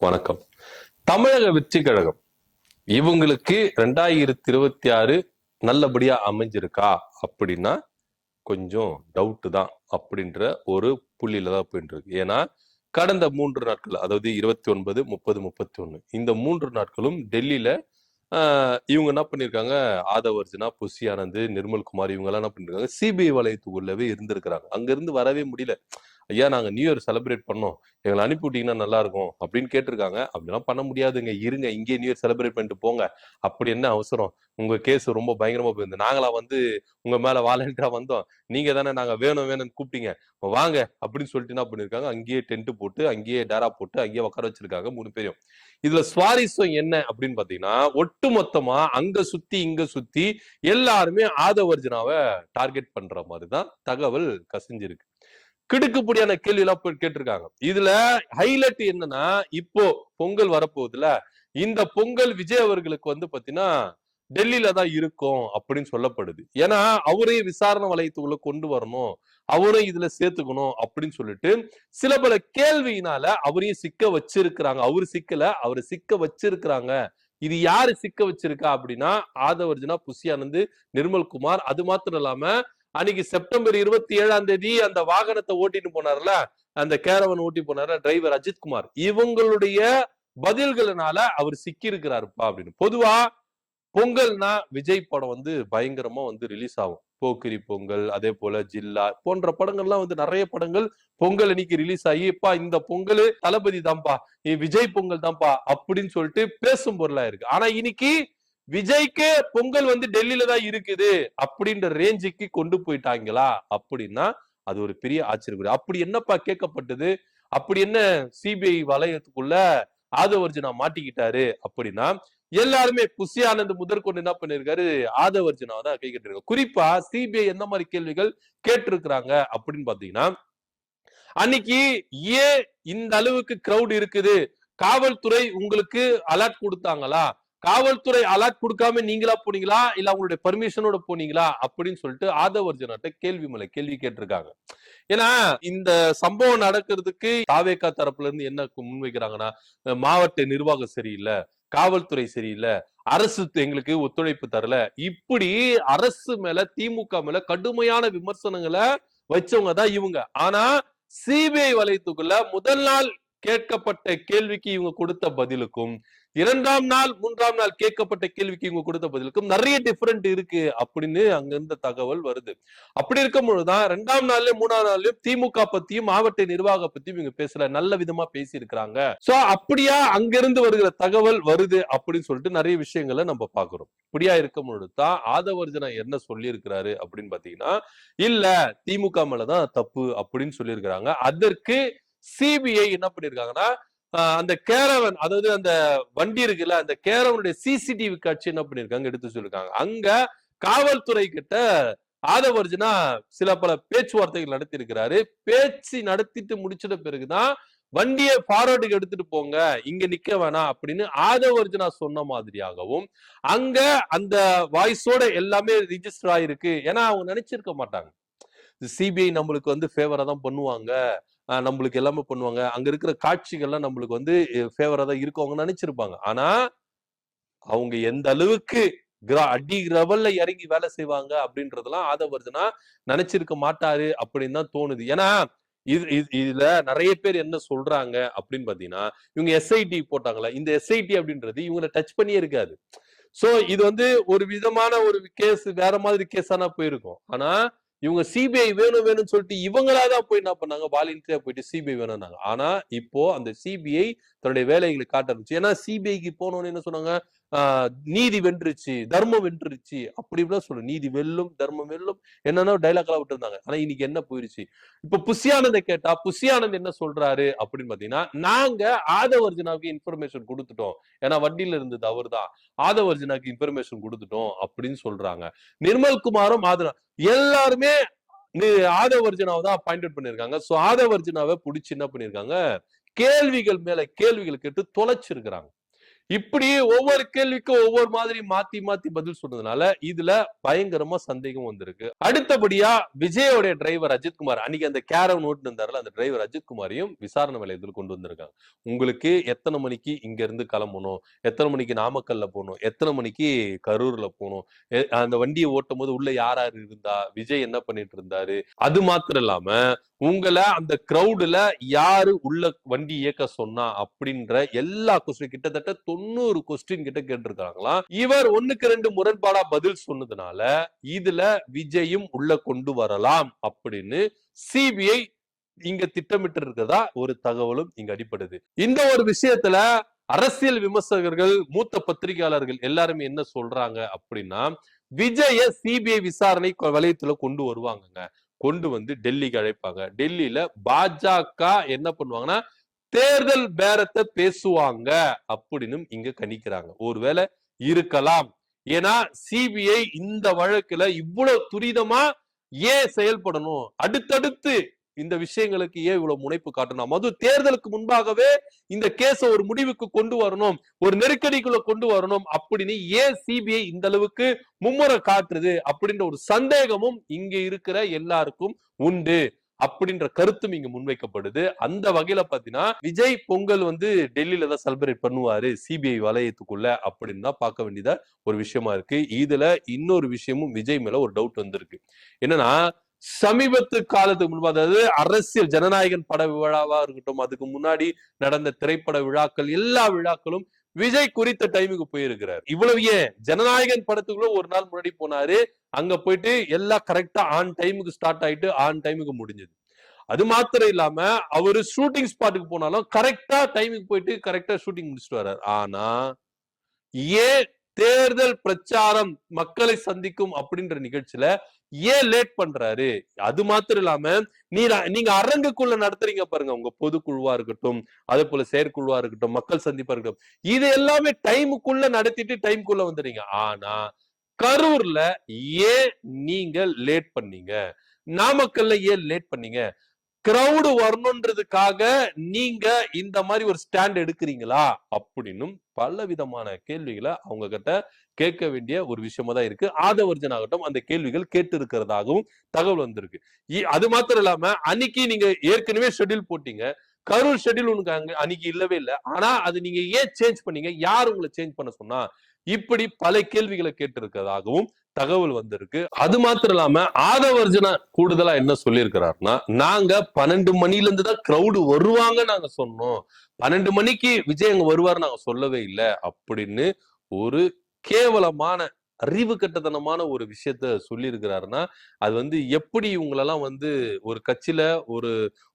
வணக்கம். தமிழக வெற்றி கழகம் இவங்களுக்கு 2026 நல்லபடியா அமைஞ்சிருக்கா அப்படின்னா கொஞ்சம் டவுட் தான் அப்படின்ற ஒரு புள்ளியில தான் போயிட்டு இருக்கு. ஏன்னா கடந்த 3 நாட்கள், அதாவது 29, 30, 31 இந்த 3 நாட்களும் டெல்லியில இவங்க என்ன பண்ணிருக்காங்க, ஆதவ் அர்ஜுனா, புஷி ஆனந்த், நிர்மல்குமார் இவங்க எல்லாம் என்ன பண்ணிருக்காங்க, சிபிஐ வலயத்துக்குள்ளவே இருந்திருக்கிறாங்க. அங்க இருந்து வரவே முடியல. ஐயா நாங்க நியூ இயர் செலிப்ரேட் பண்ணோம், எங்களை அனுப்பி விட்டீங்கன்னா நல்லா இருக்கும் அப்படின்னு கேட்டிருக்காங்க. அப்படிலாம் பண்ண முடியாதுங்க, இருங்க இங்கே நியூ இயர் செலிப்ரேட் பண்ணிட்டு போங்க. அப்படி என்ன அவசரம், உங்க கேஸ் ரொம்ப பயங்கரமா போயிருந்து, நாங்களா வந்து உங்க மேல வாலண்டியரா வந்தோம், நீங்க தானே நாங்க வேணும் வேணும்னு கூப்பிட்டீங்க, வாங்க அப்படின்னு சொல்லிட்டு என்ன பண்ணிருக்காங்க, அங்கேயே டென்ட் போட்டு அங்கேயே டேரா போட்டு அங்கேயே உட்கார வச்சிருக்காங்க 3 பேரும். இதுல சுவாரஸ்யம் என்ன அப்படின்னு பாத்தீங்கன்னா, ஒட்டு மொத்தமா அங்க சுத்தி இங்க சுத்தி எல்லாருமே ஆதவ் அர்ஜுனாவை டார்கெட் பண்ற மாதிரிதான் தகவல் கசிஞ்சிருக்கு. கிடுக்குப்படியான கேள்வி எல்லாம் போய் கேட்டிருக்காங்க. இதுல ஹைலைட் என்னன்னா, இப்போ பொங்கல் வரப்போகுதுல, இந்த பொங்கல் விஜய் அவர்களுக்கு வந்து பாத்தீங்கன்னா டெல்லியில தான் இருக்கும் அப்படின்னு சொல்லப்படுது. ஏன்னா அவரையும் விசாரணை வலயத்துக்குள்ள கொண்டு வரணும், அவரையும் இதுல சேர்த்துக்கணும் அப்படின்னு சொல்லிட்டு சில பல கேள்வியினால அவரையும் சிக்க வச்சிருக்கிறாங்க. அவரு சிக்கல, அவரை சிக்க வச்சிருக்கிறாங்க. இது யாரு சிக்க வச்சிருக்கா அப்படின்னா, ஆதவ் அர்ஜுனா, புஷி ஆனந்த், நிர்மல்குமார். அது மாத்திரம் இல்லாம அன்னைக்கு செப்டம்பர் 27 அந்த வாகனத்தை ஓட்டிட்டு போனார்ல, அந்த கேரவன் ஓட்டி போனார்ல டிரைவர் அஜித்குமார், இவங்களுடைய பதில்களினால அவர் சிக்கி இருக்கிறாருப்பா அப்படின்னு. பொதுவா பொங்கல்னா விஜய் படம் வந்து பயங்கரமா வந்து ரிலீஸ் ஆகும். போக்கிரி பொங்கல், அதே போல ஜில்லா போன்ற படங்கள்லாம் வந்து நிறைய படங்கள் பொங்கல் அன்னைக்கு ரிலீஸ் ஆகி, இப்பா இந்த பொங்கல் தளபதி தான்ப்பா, விஜய் பொங்கல் தான்ப்பா அப்படின்னு சொல்லிட்டு பேசும் பொருளா இருக்கு. ஆனா இன்னைக்கு விஜய்க்கு பொங்கல் வந்து டெல்லியில தான் இருக்குது அப்படின்ற ரேஞ்சுக்கு கொண்டு போயிட்டாங்களா அப்படின்னா அது ஒரு பெரிய ஆச்சரியம். அப்படி என்னப்பா கேட்கப்பட்டது, அப்படி என்ன சிபிஐ வலயத்துக்குள்ள ஆதவ் அர்ஜுனா மாட்டிக்கிட்டாரு அப்படின்னா, எல்லாருமே புஷி ஆனந்த் முதற்கொண்டு என்ன பண்ணிருக்காரு, ஆதவ் அர்ஜுனாவை தான் கை கட்டிருக்காங்க. குறிப்பா சிபிஐ எந்த மாதிரி கேள்விகள் கேட்டிருக்கிறாங்க அப்படின்னு பாத்தீங்கன்னா, அன்னைக்கு ஏன் இந்த அளவுக்கு கிரௌட் இருக்குது, காவல்துறை உங்களுக்கு அலர்ட் கொடுத்தாங்களா, காவல்துறை அலர்ட் கொடுக்காம நீங்களா போனீங்களா, இல்ல அவங்களுடைய பர்மிஷனோட போனீங்களா அப்படின்னு சொல்லிட்டு ஆதவ் அர்ஜுனாட்ட கேள்வி மேல கேள்வி கேட்டிருக்காங்க. ஏன்னா இந்த சம்பவம் நடக்கிறதுக்கு தாவேகா தரப்புல இருந்து என்ன முன்வைக்கிறாங்கன்னா, மாவட்ட நிர்வாகம் சரியில்லை, காவல்துறை சரியில்லை, அரசு எங்களுக்கு ஒத்துழைப்பு தரல, இப்படி அரசு மேல திமுக மேல கடுமையான விமர்சனங்களை வச்சவங்க தான் இவங்க. ஆனா சிபிஐ வலயத்துக்குள்ள முதல் நாள் கேட்கப்பட்ட கேள்விக்கு இவங்க கொடுத்த பதிலுக்கும், 2ஆம் நாள் 3ஆம் நாள் கேட்கப்பட்ட கேள்விக்கு இவங்க கொடுத்த பதிலுக்கும் நிறைய டிஃபரெண்ட் இருக்கு அப்படின்னு அங்க இருந்த தகவல் வருது. அப்படி இருக்கும் பொழுதுதான் 2ஆம் நாள்லயும் 3ஆம் நாள்லயும் திமுக பத்தியும் மாவட்ட நிர்வாக பத்தியும் இவங்க பேசல, நல்ல விதமா பேசி இருக்கிறாங்க. சோ அப்படியா அங்கிருந்து வருகிற தகவல் வருது அப்படின்னு சொல்லிட்டு நிறைய விஷயங்களை நம்ம பாக்குறோம். இப்படியா இருக்கும் பொழுதுதான் ஆதவ் அர்ஜுனா என்ன சொல்லி இருக்கிறாரு அப்படின்னு பாத்தீங்கன்னா, இல்ல திமுக மேலதான் தப்பு அப்படின்னு சொல்லி இருக்கிறாங்க. அதற்கு சிபிஐ என்ன பண்ணிருக்காங்கன்னா, அந்த கேரவன், அதாவது அந்த வண்டி இருக்குல்ல, அந்த கேரவனுடைய சிசிடிவி காட்சி என்ன பண்ணிருக்காங்க, எடுத்து சொல்லிருக்காங்க. அங்க காவல்துறை கிட்ட ஆதவ் அர்ஜுனா சில பல பேச்சுவார்த்தைகள் நடத்தி இருக்கிறாரு. பேச்சு நடத்திட்டு முடிச்சிட்ட பிறகுதான் வண்டியை ஃபார்வர்டுக்கு எடுத்துட்டு போங்க, இங்க நிக்க வேணாம் அப்படின்னு ஆதவ் அர்ஜுனா சொன்ன மாதிரியாகவும், அங்க அந்த வாய்ஸோட எல்லாமே ரிஜிஸ்டர் ஆயிருக்கு. ஏன்னா அவங்க நினைச்சிருக்க மாட்டாங்க சிபிஐ நம்மளுக்கு வந்து ஃபேவரா தான் பண்ணுவாங்க, நம்மளுக்கு எல்லாமே பண்ணுவாங்க, அங்க இருக்கிற காட்சிகள்லாம் நம்மளுக்கு வந்து ஃபேவரா தான் இருக்கும் அவங்க நினைச்சிருப்பாங்க. ஆனா அவங்க எந்த அளவுக்கு அடி லெவல்ல இறங்கி வேலை செய்வாங்க அப்படின்றதெல்லாம் ஆதவ் அர்ஜுனா நினைச்சிருக்க மாட்டாரு அப்படின்னு தான் தோணுது. ஏன்னா இதுல நிறைய பேர் என்ன சொல்றாங்க அப்படின்னு பாத்தீங்கன்னா, இவங்க எஸ்ஐடி போட்டாங்களா, இந்த எஸ்ஐடி அப்படின்றது இவங்களை டச் பண்ணியே இருக்காது. சோ இது வந்து ஒரு விதமான ஒரு கேஸ், வேற மாதிரி கேஸானா போயிருக்கும். ஆனா இவங்க சிபிஐ வேணும் வேணும்னு சொல்லிட்டு இவங்களாதான் போய் என்ன பண்ணாங்க, வாலண்டியரா போயிட்டு சிபிஐ வேணும்னாங்க. ஆனா இப்போ அந்த சிபிஐ தன்னுடைய வேலைகளை காட்ட ஆரம்பிச்சு. ஏன்னா சிபிஐக்கு போனோன்னு என்ன சொன்னாங்க, நீதி வென்றுச்சு, தர்மம் வென்றுச்சு அப்படி இப்படிலாம் சொல்லு, நீதி வெல்லும் தர்மம் வெல்லும் என்னன்னா டைலாக் எல்லாம் விட்டு இருந்தாங்க. ஆனா இன்னைக்கு என்ன போயிருச்சு, இப்ப புஷி ஆனந்த் கேட்டா புஷி ஆனந்த் என்ன சொல்றாரு அப்படின்னு பாத்தீங்கன்னா, நாங்க ஆதவ் அர்ஜுனாவுக்கு இன்ஃபர்மேஷன் கொடுத்துட்டோம், ஏன்னா வண்டியில இருந்தது அவர் தான், ஆதவ் அர்ஜுனாக்கு இன்ஃபர்மேஷன் கொடுத்துட்டோம் அப்படின்னு சொல்றாங்க. நிர்மல்குமாரும் எல்லாருமே ஆதவ் அர்ஜுனாவை தான் பாயிண்ட் அவுட் பண்ணிருக்காங்க. சோ ஆதவ் அர்ஜுனாவை புடிச்சு என்ன பண்ணிருக்காங்க, கேள்விகள் மேல கேள்விகள் கேட்டு தொலைச்சிருக்கிறாங்க. இப்படி ஒவ்வொரு கேள்விக்கும் ஒவ்வொரு மாதிரி மாத்தி மாத்தி பதில் சொன்னதுனால இதுல பயங்கரமா சந்தேகம் வந்திருக்கு. அடுத்தபடியா விஜயோடைய டிரைவர் அஜித்குமார், அன்னைக்கு அந்த கேரவன் ஓட்டு இருந்தாருல அந்த டிரைவர் அஜித்குமாரையும் விசாரணை நிலையத்தில் கொண்டு வந்திருக்காங்க. உங்களுக்கு எத்தனை மணிக்கு இங்க இருந்து கிளம்பணும், எத்தனை மணிக்கு நாமக்கல்ல போகணும், எத்தனை மணிக்கு கரூர்ல போகணும், அந்த வண்டியை ஓட்டும் போது உள்ள யார் யார் இருந்தா, விஜய் என்ன பண்ணிட்டு இருந்தாரு, அது மாத்திரம் இல்லாம உங்களை அந்த கிரௌடுல யாரு உள்ள வண்டி இயக்க சொன்னா அப்படின்ற எல்லா கொஸ்டின், கிட்டத்தட்ட 90 கொஸ்டின் கிட்ட கேட்டிருக்காங்களாம். இவர் 1க்கு 2 முரண்பாடா பதில் சொன்னதுனால இதுல விஜயும் உள்ள கொண்டு வரலாம் அப்படின்னு சிபிஐ இங்க திட்டமிட்டு இருக்கிறதா ஒரு தகவலும் இங்க அடிப்படுது. இந்த ஒரு விஷயத்துல அரசியல் விமர்சகர்கள், மூத்த பத்திரிகையாளர்கள் எல்லாருமே என்ன சொல்றாங்க அப்படின்னா, விஜய சிபிஐ விசாரணை வலயத்துல கொண்டு வருவாங்க, கொண்டு வந்து டெல்லிக்கு அழைப்பாங்க. டெல்லியில பாஜக என்ன பண்ணுவாங்கன்னா தேர்தல் பேரத்தை பேசுவாங்க அப்படின்னு இங்க கணிக்கிறாங்க. ஒருவேளை இருக்கலாம். ஏன்னா சிபிஐ இந்த வழக்குல இவ்வளவு துரிதமா ஏன் செயல்படணும், அடுத்தடுத்து இந்த விஷயங்களுக்கு ஏன் இவ்வளவு முனைப்பு காட்டணும், அது தேர்தலுக்கு முன்பாகவே இந்த கேஸ ஒரு முடிவுக்கு கொண்டு வரணும், ஒரு நெருக்கடிக்குள்ள கொண்டு வரணும் அப்படின்னு ஏன் சிபிஐ இந்த அளவுக்கு மும்முரம் காட்டுறது அப்படின்ற ஒரு சந்தேகமும் இங்க இருக்கிற எல்லாருக்கும் உண்டு அப்படின்ற கருத்தும் இங்க முன்வைக்கப்படுது. அந்த வகையில பாத்தீங்கன்னா விஜய் பொங்கல் வந்து டெல்லியில தான் செலிப்ரேட் பண்ணுவாரு சிபிஐ வலயத்துக்குள்ள அப்படின்னு தான் பார்க்க வேண்டியதா ஒரு விஷயமா இருக்கு. இதுல இன்னொரு விஷயமும் விஜய் மேல ஒரு டவுட் வந்திருக்கு. என்னன்னா, சமீபத்து காலத்துக்கு முன்பு, அதாவது அரசியல் ஜனநாயகன் பட விழாவா இருக்கட்டும், அதுக்கு முன்னாடி நடந்த திரைப்பட விழாக்கள், எல்லா விழாக்களும் விஜய் குறித்த டைமுக்கு போயிருக்கிறார். இவ்வளவு ஏன், ஜனநாயகன் படத்துக்குள்ள ஒரு நாள் முன்னாடி போனாரு, அங்க போயிட்டு எல்லாம் கரெக்டா ஆன் டைமுக்கு ஸ்டார்ட் ஆயிட்டு ஆன் டைமுக்கு முடிஞ்சது. அது மாத்திரம் இல்லாம அவரு ஷூட்டிங் ஸ்பாட்டுக்கு போனாலும் கரெக்டா டைமுக்கு போயிட்டு கரெக்டா ஷூட்டிங் முடிச்சுட்டு வர்றாரு. ஆனா ஏன் தேர்தல் பிரச்சாரம் மக்களை சந்திக்கும் அப்படின்ற நிகழ்ச்சியில ஏன் லேட் பண்றாரு? அது மாத்திரம் இல்லாம நீங்க அரங்குக்குள்ள நடத்துறீங்க பாருங்க, உங்க பொதுக்குழுவா இருக்கட்டும், அதே போல செயற்குழுவா இருக்கட்டும், மக்கள் சந்திப்பா இருக்கட்டும், இது எல்லாமே டைமுக்குள்ள நடத்திட்டு டைமுக்குள்ள வந்துடுறீங்க. ஆனா கரூர்ல ஏன் நீங்க லேட் பண்ணீங்க, நாமக்கல்ல ஏன் லேட் பண்ணீங்க, கிரௌடு வரணுன்றதுக்காக நீங்க இந்த மாதிரி ஒரு ஸ்டாண்ட் எடுக்கிறீங்களா அப்படின்னும் பல விதமான கேள்விகளை அவங்க கிட்ட கேட்க வேண்டிய ஒரு விஷயமா தான் இருக்கு. ஆதவர்ஜன் ஆகட்டும் அந்த கேள்விகள் கேட்டு இருக்கிறதாகவும் தகவல் வந்திருக்கு. அது மாத்திரம் இல்லாம அன்னைக்கு நீங்க ஏற்கனவே ஷெட்யூல் போட்டீங்க, கரூர் ஷெட்யூல் உனக்கு அன்னைக்கு இல்லவே இல்லை, ஆனா அது நீங்க ஏன் சேஞ்ச் பண்ணீங்க, யார் உங்களை சேஞ்ச் பண்ண சொன்னா, இப்படி பல கேள்விகளை கேட்டு இருக்கிறதாகவும் தகவல் வந்திருக்கு. அது மாத்திரம் இல்லாம ஆதவர்ஜனா கூடுதலா என்ன சொல்லி இருக்கிறாருன்னா, நாங்க 12 மணில இருந்து தான் கிரௌடு வருவாங்க நாங்க சொன்னோம், 12 மணிக்கு விஜய் அங்க வருவாரு நாங்க சொல்லவே இல்லை அப்படின்னு ஒரு கேவலமான அறிவு கட்டத்தனமான ஒரு விஷயத்த சொல்லி இருக்கிறாருன்னா, அது வந்து எப்படி இவங்களெல்லாம் வந்து ஒரு கட்சியில ஒரு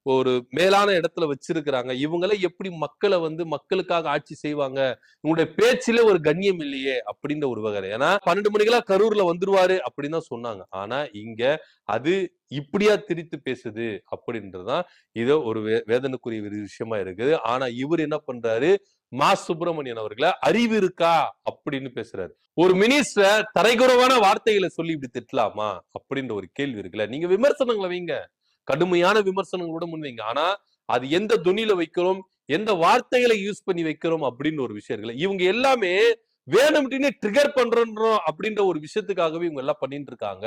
ஒரு மேலான இடத்துல வச்சிருக்கிறாங்க, இவங்கள எப்படி மக்களை வந்து மக்களுக்காக ஆட்சி செய்வாங்க, உங்களுடைய பேச்சில ஒரு கண்ணியம் இல்லையே அப்படின்ற ஒரு வகை. ஏன்னா 12 மணிக்கெல்லாம் கரூர்ல வந்துருவாரு அப்படின்னு தான் சொன்னாங்க. ஆனா இங்க அது இப்படியா திரித்து பேசுது அப்படின்றதுதான் இதோ ஒரு வேதனைக்குரிய விஷயமா இருக்குது. ஆனா இவர் என்ன பண்றாரு, மா சுப்பிரமணியன் அவர்களை அறிவு இருக்கா அப்படின்னு பேசுறாரு. ஒரு மினிஸ்டர் தரைக்குறவான வார்த்தைகளை சொல்லி இப்படி திட்டலாமா அப்படின்ற ஒரு கேள்வி இருக்குல்ல. நீங்க விமர்சனங்களை வைங்க, கடுமையான விமர்சனங்களோட முன்வைங்க, ஆனா அது எந்த துணியில வைக்கிறோம், எந்த வார்த்தைகளை யூஸ் பண்ணி வைக்கிறோம் அப்படின்னு ஒரு விஷயம் இருக்குல்ல. இவங்க எல்லாமே வேணும்னு ட்ரிகர் பண்றோம் அப்படின்ற ஒரு விஷயத்துக்காகவே இவங்க எல்லாம் பண்ணிட்டு இருக்காங்க.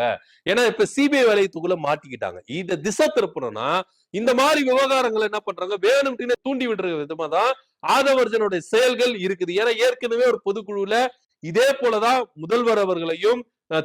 ஏன்னா இப்ப சிபிஐ வலயத்துக்குள்ள மாட்டிக்கிட்டாங்க. இத திசை திருப்பணும்னா இந்த மாதிரி விவகாரங்களை என்ன பண்றாங்க, வேணும்னு தூண்டி விடுற விதமா தான் ஆதவர்ஜனுடைய செயல்கள் இருக்குது. ஏன்னா ஏற்கனவே ஒரு பொதுக்குழுல இதே போலதான் முதல்வர் அவர்களையும்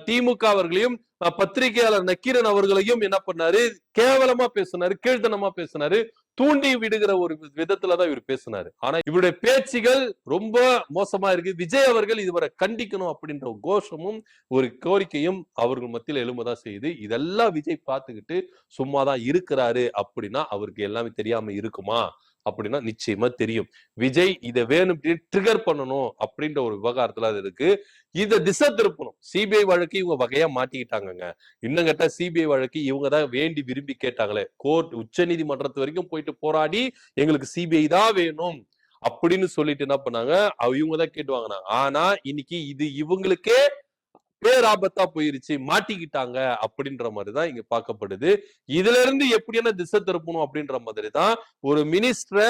திமுக அவர்களையும் பத்திரிகையாளர் நக்கீரன் அவர்களையும் என்ன பண்ணாரு, கேவலமா பேசினாரு, கீழ்த்தனமா பேசினாரு, தூண்டி விடுகிற ஒரு விதத்துலதான் இவர் பேசினாரு. ஆனா இவருடைய பேச்சுகள் ரொம்ப மோசமா இருக்கு. விஜய் அவர்கள் இதுவரை கண்டிக்கணும் அப்படின்ற ஒரு கோஷமும் ஒரு கோரிக்கையும் அவர்கள் மத்தியில் எழும்பதான் செய்யுது. இதெல்லாம் விஜய் பார்த்துக்கிட்டு சும்மாதான் இருக்கிறாரு அப்படின்னா அவருக்கு எல்லாமே தெரியாம இருக்குமா அப்படின்னா நிச்சயமா தெரியும். விஜய் இதை வேணும் ட்ரிகர் பண்ணணும் அப்படின்ற ஒரு விவகாரத்துல அது இருக்கு. இதை திசை திருப்பணும். சிபிஐ வழக்கு இவங்க வகையா மாட்டிக்கிட்டாங்க. இன்னும் கேட்டா சிபிஐ வழக்கு இவங்க தான் வேண்டி விரும்பி கேட்டாங்களே, கோர்ட் உச்ச நீதிமன்றத்து வரைக்கும் போயிட்டு போராடி எங்களுக்கு சிபிஐ தான் வேணும் அப்படின்னு சொல்லிட்டு என்ன பண்ணாங்க, இவங்க தான் கேட்டு வாங்கினாங்க. ஆனா இன்னைக்கு இது இவங்களுக்கே பேராபத்தா போயிருச்சு, மாட்டிக்கிட்டாங்க அப்படின்ற மாதிரிதான் இங்க பார்க்கப்படுது. இதுல இருந்து எப்படியான திசை திருப்பணும் அப்படின்ற மாதிரி தான் ஒரு மினிஸ்டரை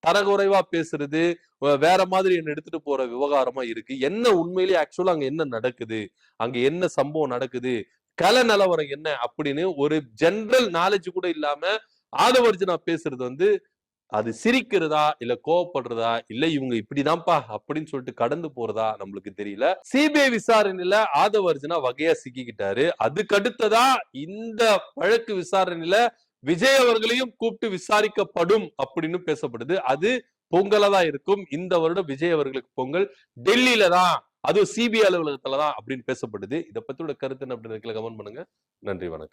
தரக்குறைவா பேசுறது, வேற மாதிரி என்ன எடுத்துட்டு போற விவகாரமா இருக்கு. என்ன உண்மையிலேயே ஆக்சுவலா அங்க என்ன நடக்குது, அங்க என்ன சம்பவம் நடக்குது, கள நிலவரம் என்ன அப்படின்னு ஒரு ஜெனரல் நாலேஜ் கூட இல்லாம ஆதவர்ஜுனா பேசுறது வந்து அது சிரிக்கிறதா இல்ல கோவப்படுறதா இல்ல இவங்க இப்படிதான்ப்பா அப்படின்னு சொல்லிட்டு கடந்து போறதா நம்மளுக்கு தெரியல. சிபிஐ விசாரணையில ஆதவர்ஜுனா வகையா சிக்கிக்கிட்டாரு. அதுக்கு அடுத்ததா இந்த வழக்கு விசாரணையில விஜய் அவர்களையும் கூப்பிட்டு விசாரிக்கப்படும் அப்படின்னு பேசப்படுது. அது பொங்கலா தான் இருக்கும். இந்த வருடம் விஜய் அவர்களுக்கு பொங்கல் டெல்லியில தான், அதுவும் சிபிஐ அலுவலகத்துல தான் அப்படின்னு பேசப்படுது. இதை பத்தியோட கருத்து என்ன அப்படின்னு கமெண்ட் பண்ணுங்க. நன்றி, வணக்கம்.